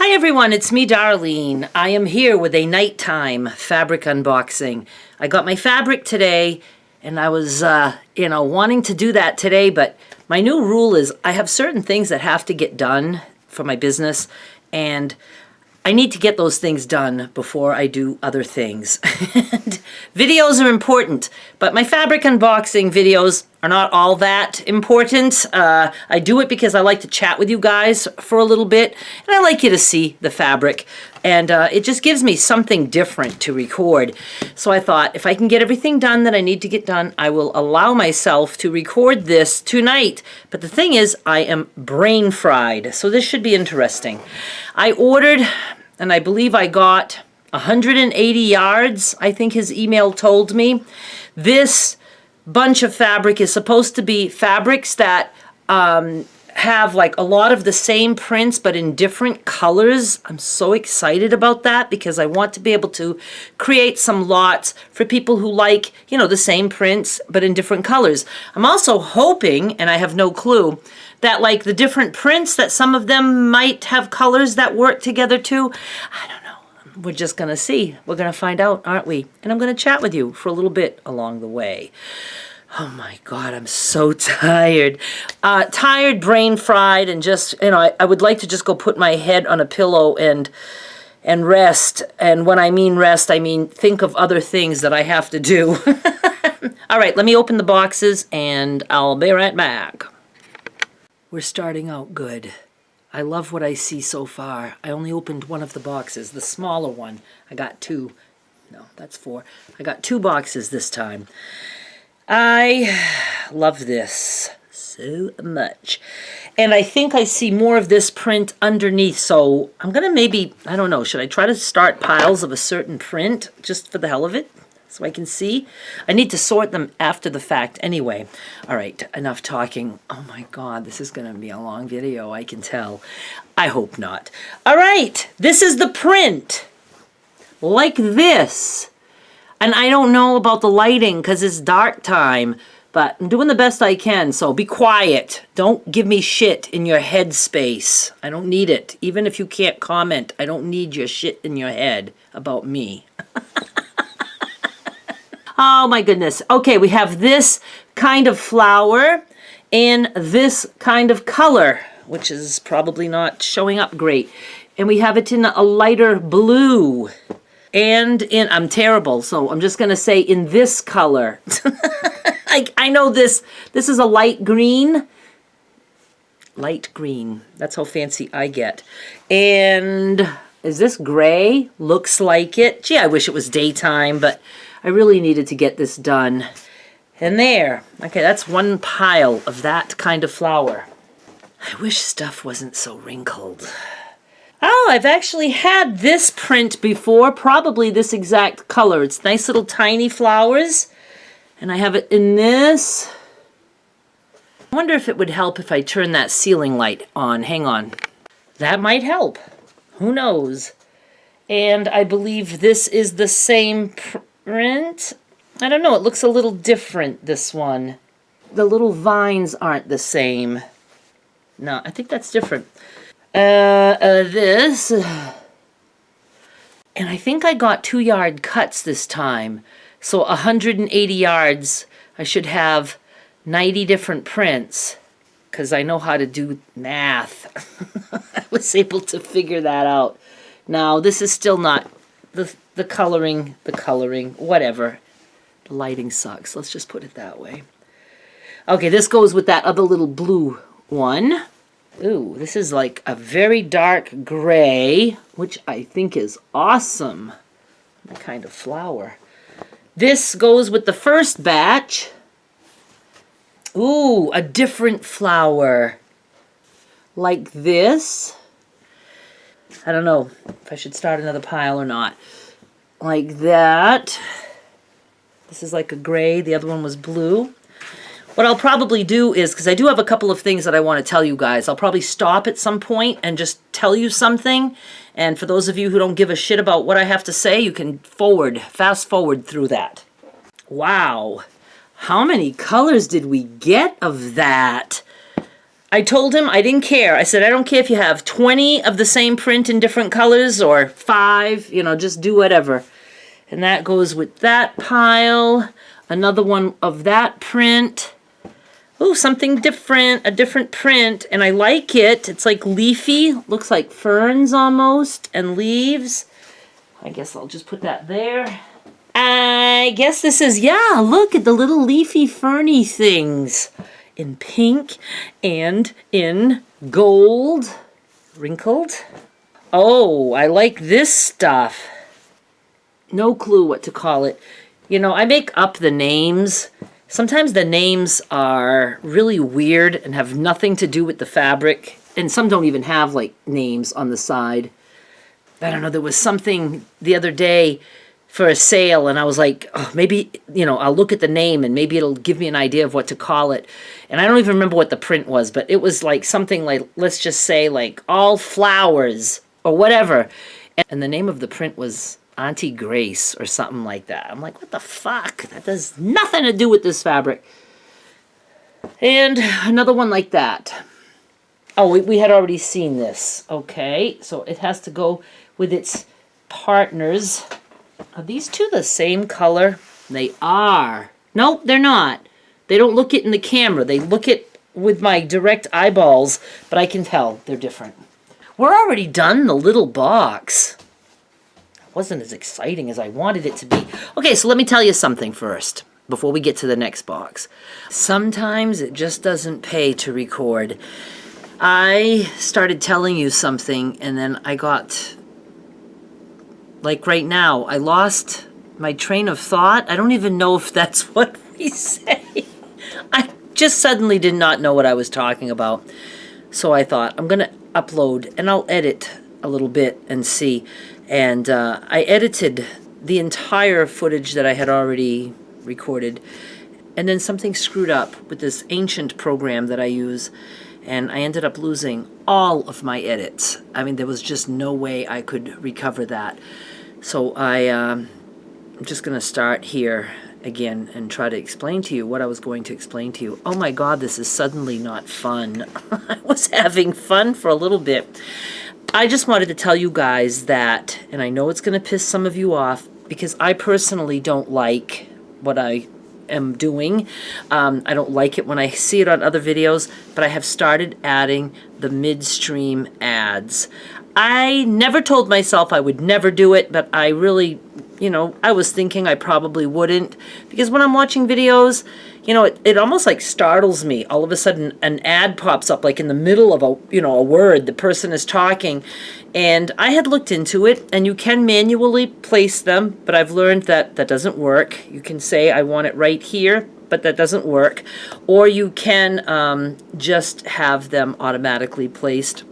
Hi everyone, it's me Darlene. I am here with a nighttime fabric unboxing. I got my fabric today and I was wanting to do that today, but my new rule is I have certain things that have to get done for my business and I need to get those things done before I do other things. And videos are important, but my fabric unboxing videos are not all that important. I do it because I like to chat with you guys for a little bit, and I like you to see the fabric, and it just gives me something different to record. So I thought, if I can get everything done that I need to get done, I will allow myself to record this tonight. But the thing is, I am brain fried, so this should be interesting. I ordered, and I believe I got 180 yards, I think his email told me. This bunch of fabric is supposed to be fabrics that have like a lot of the same prints but in different colors. I'm so excited about that because I want to be able to create some lots for people who like, the same prints but in different colors. I'm also hoping, and I have no clue, that like the different prints, that some of them might have colors that work together too. I don't know. We're just going to see. We're going to find out, aren't we? And I'm going to chat with you for a little bit along the way. Oh my God, I'm so tired. Tired, brain fried, and just, I would like to just go put my head on a pillow and rest. And when I mean rest, I mean think of other things that I have to do. All right, let me open the boxes and I'll be right back. We're starting out good. I love what I see so far. I only opened one of the boxes, the smaller one. I got two. No, that's four. I got two boxes this time. I love this so much. And I think I see more of this print underneath. So I'm going to maybe, I don't know, should I try to start piles of a certain print just for the hell of it? So I can see. I need to sort them after the fact anyway. All right, enough talking. Oh my God, this is going to be a long video, I can tell. I hope not. All right, this is the print. Like this. And I don't know about the lighting because it's dark time, but I'm doing the best I can, so be quiet. Don't give me shit in your head space. I don't need it. Even if you can't comment, I don't need your shit in your head about me. Oh my goodness. Okay, we have this kind of flower and this kind of color, which is probably not showing up great. And we have it in a lighter blue. And I'm terrible, so I'm just going to say in this color. I know this is a light green. Light green. That's how fancy I get. And is this gray? Looks like it. Gee, I wish it was daytime, but I really needed to get this done. And there. Okay, that's one pile of that kind of flower. I wish stuff wasn't so wrinkled. Oh, I've actually had this print before, probably this exact color. It's nice little tiny flowers. And I have it in this. I wonder if it would help if I turn that ceiling light on. Hang on. That might help. Who knows? And I believe this is the same print. I don't know, it looks a little different, this one. The little vines aren't the same. No, I think that's different. This. And I think I got 2-yard cuts this time. So 180 yards, I should have 90 different prints. Because I know how to do math. I was able to figure that out. Now, this is still not the coloring, whatever. The lighting sucks. Let's just put it that way. Okay, this goes with that other little blue one. Ooh, this is like a very dark gray, which I think is awesome. The kind of flower. This goes with the first batch. Ooh, a different flower. Like this. I don't know if I should start another pile or not. Like that. This is like a gray. The other one was blue. What I'll probably do is, because I do have a couple of things that I want to tell you guys, I'll probably stop at some point and just tell you something. And for those of you who don't give a shit about what I have to say, you can fast forward through that. Wow. How many colors did we get of that? I told him I didn't care. I said, I don't care if you have 20 of the same print in different colors or 5, you know, just do whatever. And that goes with that pile. Another one of that print. Ooh, something different, a different print, and I like it. It's like leafy, looks like ferns almost, and leaves. I guess I'll just put that there. I guess this is, yeah, look at the little leafy ferny things in pink and in gold, wrinkled. Oh, I like this stuff. No clue what to call it. You know, I make up the names. Sometimes the names are really weird and have nothing to do with the fabric. And some don't even have, like, names on the side. I don't know, there was something the other day for a sale, and I was like, oh, maybe, you know, I'll look at the name, and maybe it'll give me an idea of what to call it. And I don't even remember what the print was, but it was like something like, let's just say, like, all flowers, or whatever. And the name of the print was Auntie Grace or something like that. I'm like, what the fuck? That has nothing to do with this fabric. And another one like that. Oh, we had already seen this. Okay, so it has to go with its partners. Are these two the same color? They are. Nope, they're not. They don't look it in the camera. They look it with my direct eyeballs, but I can tell they're different. We're already done the little box. Wasn't as exciting as I wanted it to be. Okay, so let me tell you something first before we get to the next box. Sometimes it just doesn't pay to record. I started telling you something and then I got, like right now, I lost my train of thought. I don't even know if that's what we say. I just suddenly did not know what I was talking about. So I thought, I'm going to upload and I'll edit a little bit and see. And I edited the entire footage that I had already recorded. And then something screwed up with this ancient program that I use. And I ended up losing all of my edits. I mean, there was just no way I could recover that. So I'm just going to start here again and try to explain to you what I was going to explain to you. Oh my God, this is suddenly not fun. I was having fun for a little bit. I just wanted to tell you guys that, and I know it's going to piss some of you off, because I personally don't like what I am doing. I don't like it when I see it on other videos, but I have started adding the midstream ads. I never told myself I would never do it, but I really, you know, I was thinking I probably wouldn't, because when I'm watching videos, you know, it almost like startles me. All of a sudden an ad pops up like in the middle of a word, the person is talking, and I had looked into it, and you can manually place them, but I've learned that that doesn't work. You can say I want it right here, but that doesn't work. Or you can just have them automatically placed.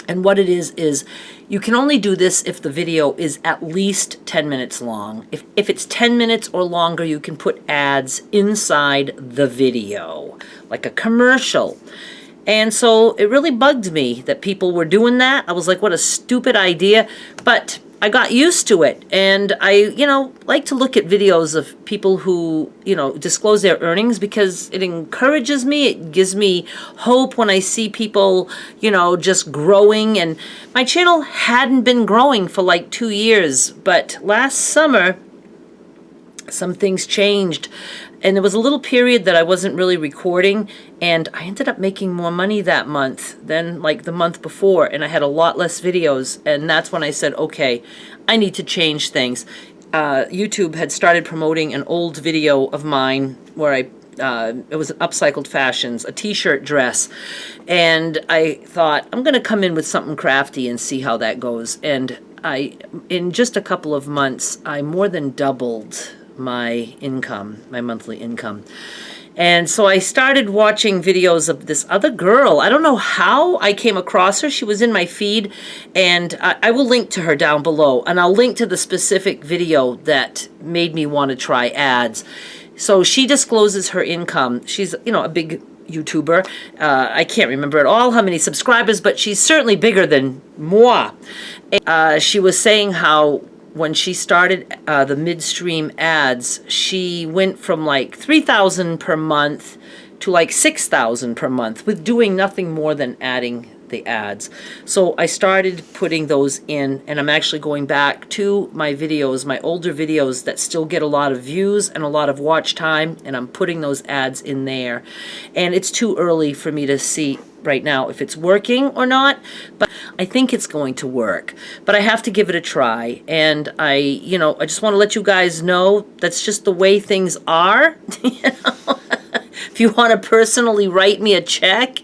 And what it is you can only do this if the video is at least 10 minutes long. If it's 10 minutes or longer, you can put ads inside the video, like a commercial. And so it really bugged me that people were doing that. I was like, what a stupid idea. But I got used to it. And I, like to look at videos of people who, disclose their earnings, because it encourages me. It gives me hope when I see people, just growing. And my channel hadn't been growing for like 2 years. But last summer, some things changed. And there was a little period that I wasn't really recording, and I ended up making more money that month than like the month before, and I had a lot less videos, and that's when I said, okay, I need to change things. YouTube had started promoting an old video of mine where it was upcycled fashions, a t-shirt dress, and I thought, I'm going to come in with something crafty and see how that goes. And in just a couple of months, I more than doubled my income, my monthly income. And so I started watching videos of this other girl. I don't know how I came across her. She was in my feed, and I will link to her down below, and I'll link to the specific video that made me want to try ads. So she discloses her income. She's, a big YouTuber. I can't remember at all how many subscribers, but she's certainly bigger than moi. She was saying how when she started the midstream ads, she went from like $3,000 per month to like 6,000 per month with doing nothing more than adding the ads. So I started putting those in, and I'm actually going back to my videos, my older videos that still get a lot of views and a lot of watch time, and I'm putting those ads in there. And it's too early for me to see right now if it's working or not, but I think it's going to work. But I have to give it a try, and I just want to let you guys know that's just the way things are. If you want to personally write me a check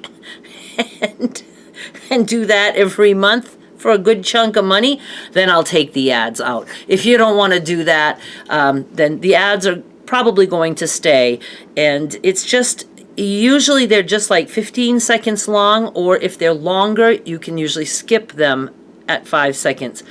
and do that every month for a good chunk of money, then I'll take the ads out. If you don't want to do that, then the ads are probably going to stay. And it's just, usually they're just like 15 seconds long, or if they're longer, you can usually skip them at 5 seconds.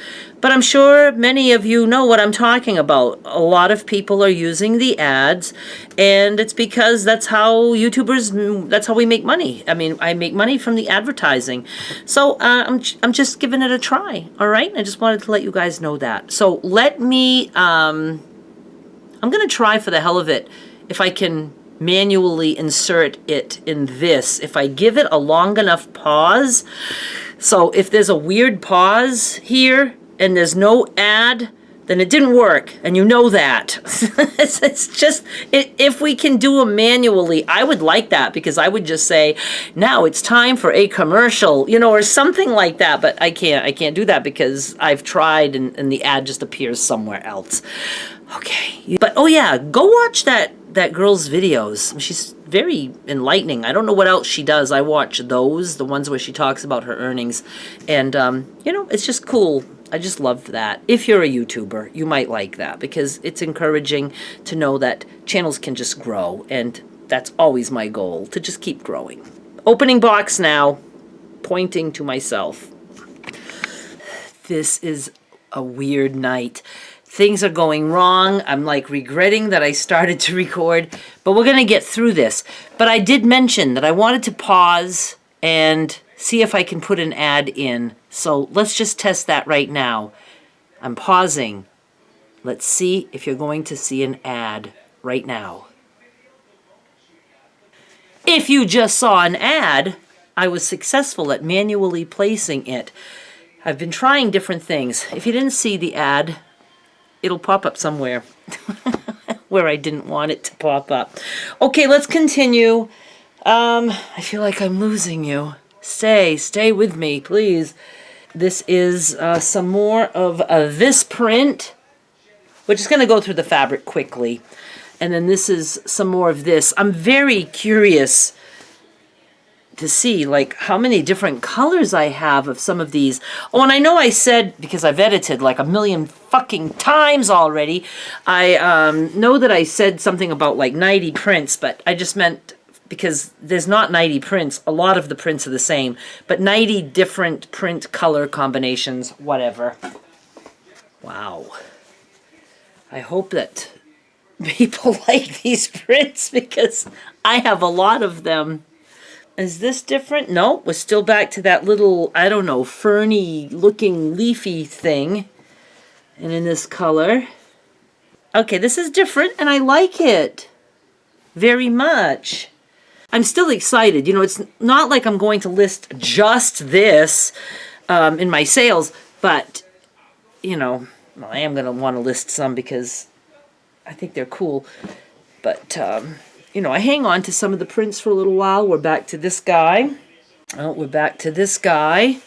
But I'm sure many of you know what I'm talking about. A lot of people are using the ads, and it's because that's how YouTubers, that's how we make money. I mean, I make money from the advertising. So I'm just giving it a try, all right? I just wanted to let you guys know that. So let me, I'm going to try for the hell of it if I can manually insert it in this. If I give it a long enough pause, so if there's a weird pause here, and there's no ad, then it didn't work, and you know that. It's just, if we can do them manually, I would like that, because I would just say, now it's time for a commercial, or something like that, but I can't do that because I've tried, and the ad just appears somewhere else. Okay, but oh yeah, go watch that girl's videos. She's very enlightening. I don't know what else she does. I watch those, the ones where she talks about her earnings, and it's just cool. I just love that. If you're a YouTuber, you might like that, because it's encouraging to know that channels can just grow, and that's always my goal, to just keep growing. Opening box now, pointing to myself. This is a weird night. Things are going wrong. I'm like regretting that I started to record, but we're going to get through this. But I did mention that I wanted to pause and see if I can put an ad in. So let's just test that right now. I'm pausing. Let's see if you're going to see an ad right now. If you just saw an ad, I was successful at manually placing it. I've been trying different things. If you didn't see the ad, it'll pop up somewhere where I didn't want it to pop up. Okay, let's continue. I feel like I'm losing you. Stay with me, please. This is some more of this print. We're just going to go through the fabric quickly. And then this is some more of this. I'm very curious to see like how many different colors I have of some of these. Oh, and I know I said, because I've edited like a million fucking times already, I know that I said something about like 90 prints, but I just meant because there's not 90 prints. A lot of the prints are the same, but 90 different print color combinations, whatever. Wow. I hope that people like these prints, because I have a lot of them. Is this different? No, we're still back to that little, I don't know, ferny looking leafy thing. And in this color. Okay, this is different and I like it very much. I'm still excited. It's not like I'm going to list just this in my sales, but, I am going to want to list some because I think they're cool. But, I hang on to some of the prints for a little while. We're back to this guy. Oh, we're back to this guy.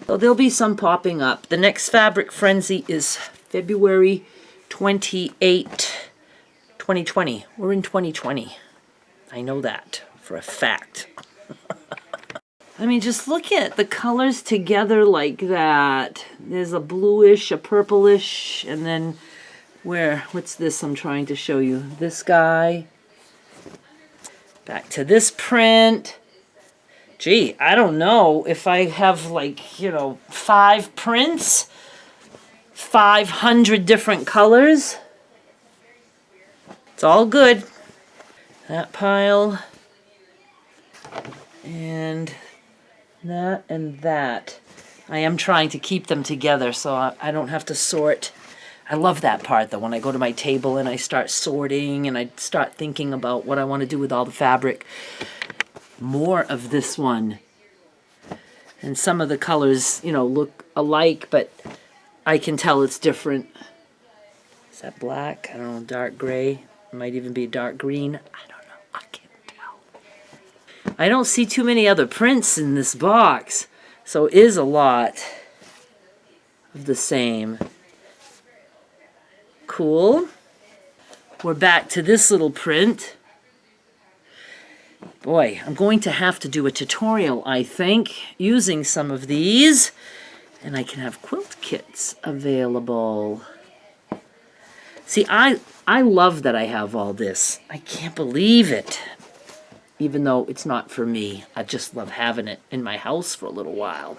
So there'll be some popping up. The next fabric frenzy is February 28, 2020. We're in 2020. I know that for a fact. I mean, just look at the colors together like that. There's a bluish, a purplish, and then what's this I'm trying to show you? This guy. Back to this print. Gee, I don't know if I have like, 5 prints, 500 different colors. It's all good. That pile, and that, and that. I am trying to keep them together so I don't have to sort I love that part though, when I go to my table and I start sorting and I start thinking about what I want to do with all the fabric. More of this one. And some of the colors, you know, look alike, but I can tell it's different. Is that black? I don't know, dark gray. It might even be dark green. I don't know. I can't tell. I don't see too many other prints in this box, so it is a lot of the same. Cool. We're back to this little print. Boy, I'm going to have to do a tutorial, I think, using some of these. And I can have quilt kits available. See, I love that I have all this. I can't believe it. Even though it's not for me. I just love having it in my house for a little while.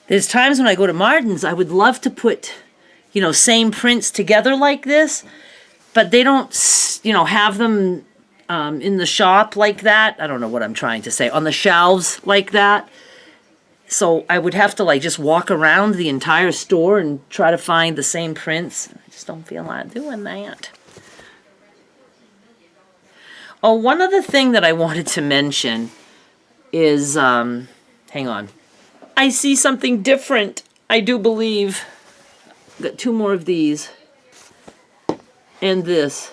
There's times when I go to Martin's, I would love to put, you know, same prints together like this. But they don't, you know, have them in the shop like that. I don't know what I'm trying to say. On the shelves like that. So I would have to like just walk around the entire store and try to find the same prints. I just don't feel like doing that. Oh, one other thing that I wanted to mention is, hang on. I see something different, I do believe. Got two more of these. And this.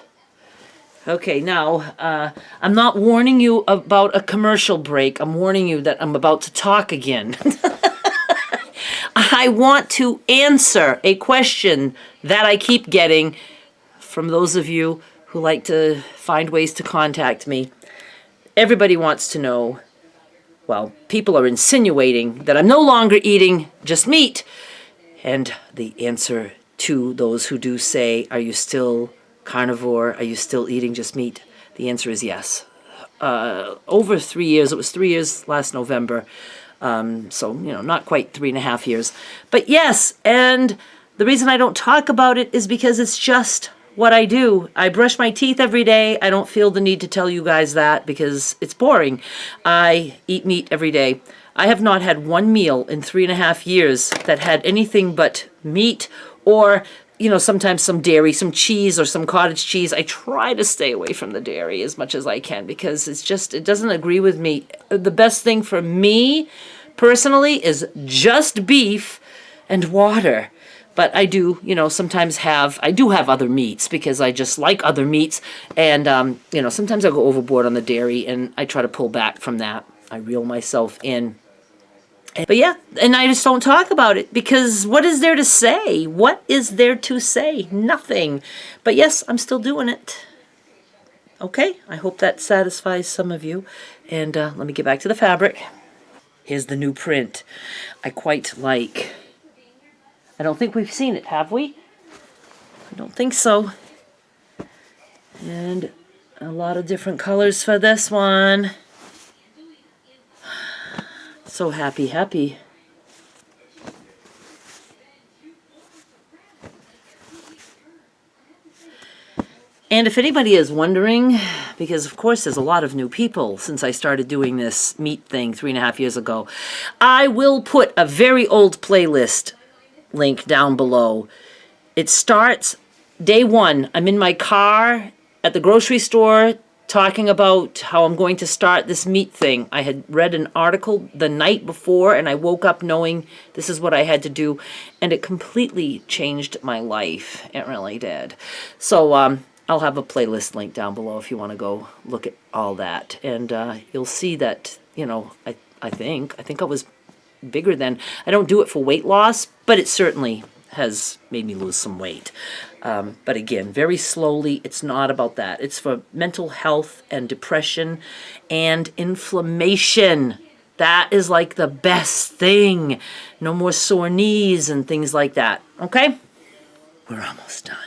Okay, now, I'm not warning you about a commercial break. I'm warning you that I'm about to talk again. I want to answer a question that I keep getting from those of you who like to find ways to contact me. Everybody wants to know, well, people are insinuating that I'm no longer eating just meat. And the answer to those who do say, are you still carnivore? Are you still eating just meat? The answer is yes. Over 3 years. It was 3 years last November. So, you know, not quite 3.5 years. But yes, and the reason I don't talk about it is because it's just what I do. I brush my teeth every day. I don't feel the need to tell you guys that because it's boring. I eat meat every day. I have not had one meal in 3.5 years that had anything but meat or, you know, sometimes some dairy, some cheese or some cottage cheese. I try to stay away from the dairy as much as I can because it's just, it doesn't agree with me. The best thing for me personally is just beef and water. But I do, you know, sometimes I do have other meats because I just like other meats. And, you know, sometimes I go overboard on the dairy and I try to pull back from that. I reel myself in. But yeah, and I just don't talk about it because what is there to say? What is there to say? Nothing. But yes, I'm still doing it. Okay, I hope that satisfies some of you. And let me get back to the fabric. Here's the new print. I quite like. I don't think we've seen it, have we? I don't think so. And a lot of different colors for this one. So happy, happy. And if anybody is wondering, because of course there's a lot of new people since I started doing this meat thing 3.5 years ago, I will put a very old playlist link down below. It starts day one. I'm in my car at the grocery store talking about how I'm going to start this meat thing. I had read an article the night before and I woke up knowing this is what I had to do, and it completely changed my life. It really did. So I'll have a playlist link down below if you want to go look at all that. And you'll see that, you know, I think I was bigger than, I don't do it for weight loss, but it certainly has made me lose some weight. But again, very slowly. It's not about that. It's for mental health and depression and inflammation. That is like the best thing. No more sore knees and things like that. Okay? We're almost done.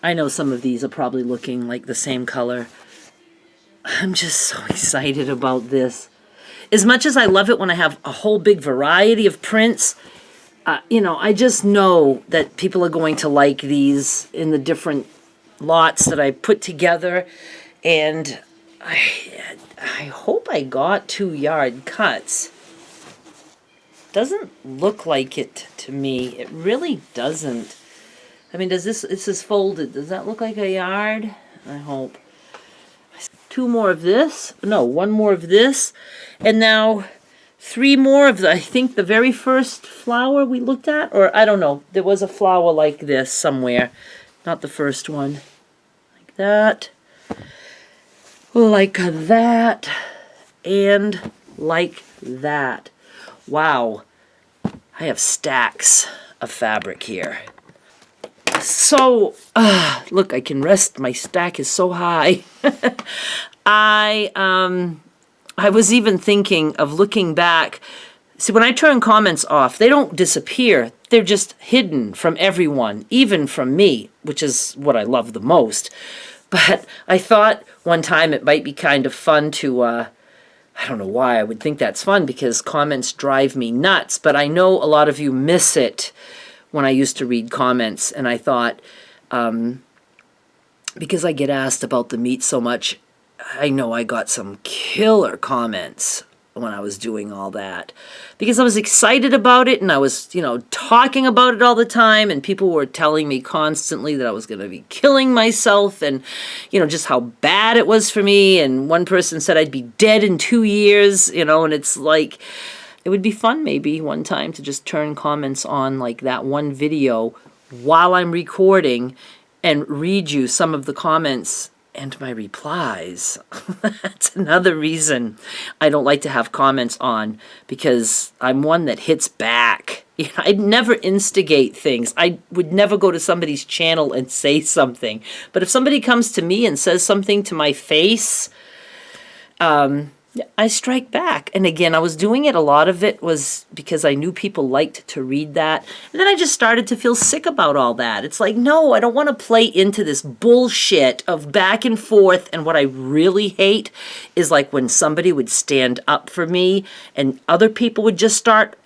I know some of these are probably looking like the same color. I'm just so excited about this. As much as I love it when I have a whole big variety of prints, you know, I just know that people are going to like these in the different lots that I put together. And I hope I got 2 yard cuts. doesn't look like it to me. It really doesn't. I mean, this is folded. Does that look like a yard? I hope. 2 more of this. No, 1 more of this. And now 3 more of I think the very first flower we looked at, or I don't know. There was a flower like this somewhere. Not the first one. Like that. Like that. And like that. Wow. I have stacks of fabric here. So, look, I can rest. My stack is so high. I was even thinking of looking back. See, when I turn comments off, they don't disappear. They're just hidden from everyone, even from me, which is what I love the most. But I thought one time it might be kind of fun to, I don't know why I would think that's fun, because comments drive me nuts. But I know a lot of you miss it when I used to read comments. And I thought, because I get asked about the meat so much, I know I got some killer comments when I was doing all that, because I was excited about it and I was, talking about it all the time, and people were telling me constantly that I was going to be killing myself, and, just how bad it was for me. And one person said I'd be dead in 2 years, and it's like, it would be fun maybe one time to just turn comments on like that one video while I'm recording and read you some of the comments and my replies. That's another reason I don't like to have comments on, because I'm one that hits back. I'd never instigate things. I would never go to somebody's channel and say something. But if somebody comes to me and says something to my face, I strike back. And again, I was doing it, a lot of it was because I knew people liked to read that. And then I just started to feel sick about all that. It's like, no, I don't want to play into this bullshit of back and forth. And what I really hate is like when somebody would stand up for me and other people would just start,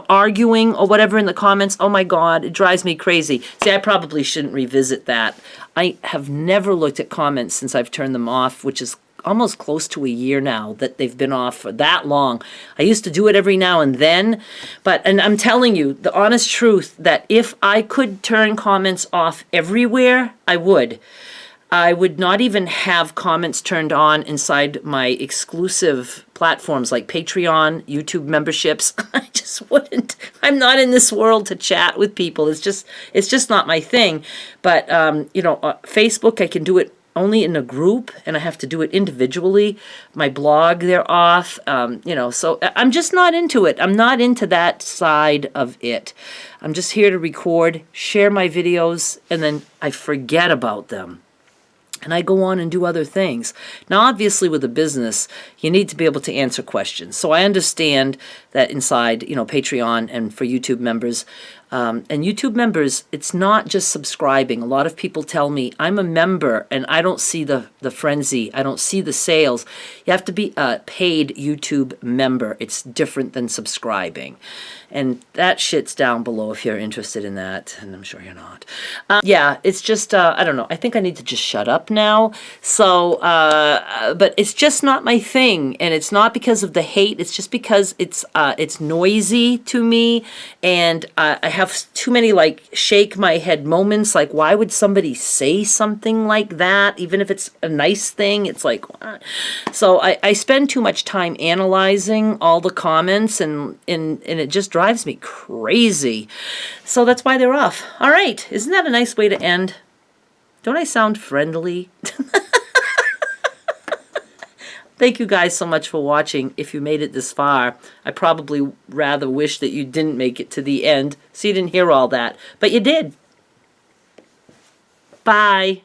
arguing or whatever in the comments. Oh my God, it drives me crazy. See, I probably shouldn't revisit that. I have never looked at comments since I've turned them off, which is almost close to a year now that they've been off for that long. I used to do it every now and then, and I'm telling you the honest truth that if I could turn comments off everywhere, I would. I would not even have comments turned on inside my exclusive platforms like Patreon, YouTube memberships. I just wouldn't. I'm not in this world to chat with people. It's just not my thing. But Facebook, I can do it only in a group, and I have to do it individually. My blog, they're off, so I'm just not into it. I'm not into that side of it. I'm just here to record, share my videos, and then I forget about them. And I go on and do other things. Now, obviously, with a business, you need to be able to answer questions. So I understand that inside, Patreon and for YouTube members, and YouTube members, it's not just subscribing. A lot of people tell me, I'm a member and I don't see the frenzy. I don't see the sales. You have to be a paid YouTube member. It's different than subscribing. And that shit's down below if you're interested in that, and I'm sure you're not. Yeah, it's just, I don't know. I think I need to just shut up now. So, but it's just not my thing, and it's not because of the hate. It's just because it's noisy to me, and I have too many, shake my head moments. Like, why would somebody say something like that, even if it's a nice thing? It's like, what? So I spend too much time analyzing all the comments, and it just drives me crazy. So that's why they're off. All right. Isn't that a nice way to end? Don't I sound friendly? Thank you guys so much for watching. If you made it this far, I probably rather wish that you didn't make it to the end, so you didn't hear all that. But you did. Bye.